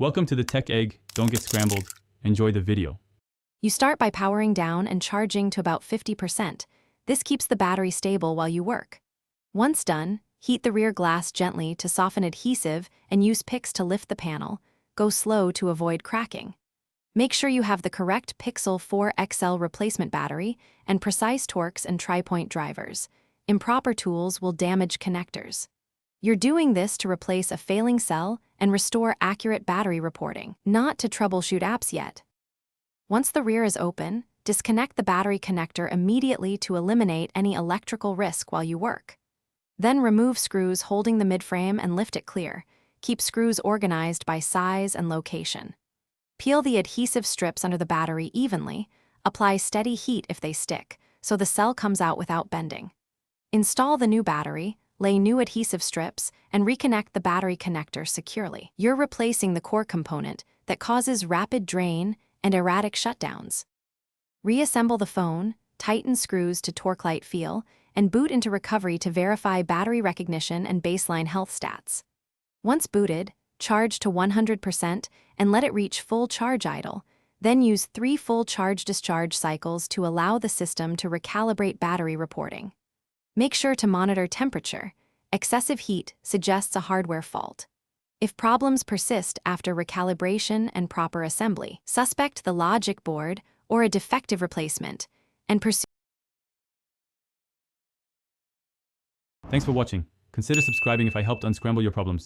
Welcome to the Tech Egg. Don't get scrambled. Enjoy the video. You start by powering down and charging to about 50%. This keeps the battery stable while you work. Once done, heat the rear glass gently to soften adhesive and use picks to lift the panel. Go slow to avoid cracking. Make sure you have the correct Pixel 4 XL replacement battery and precise Torx and tri-point drivers. Improper tools will damage connectors. You're doing this to replace a failing cell and restore accurate battery reporting, not to troubleshoot apps yet. Once the rear is open, disconnect the battery connector immediately to eliminate any electrical risk while you work. Then remove screws holding the midframe and lift it clear. Keep screws organized by size and location. Peel the adhesive strips under the battery evenly. Apply steady heat if they stick, so the cell comes out without bending. Install the new battery, lay new adhesive strips, and reconnect the battery connector securely. You're replacing the core component that causes rapid drain and erratic shutdowns. Reassemble the phone, tighten screws to torque-light feel, and boot into recovery to verify battery recognition and baseline health stats. Once booted, charge to 100% and let it reach full charge idle. Then use 3 full charge-discharge cycles to allow the system to recalibrate battery reporting. Make sure to monitor temperature. Excessive heat suggests a hardware fault. If problems persist after recalibration and proper assembly, suspect the logic board or a defective replacement, and pursue. Thanks for watching. Consider subscribing if I helped unscramble your problems.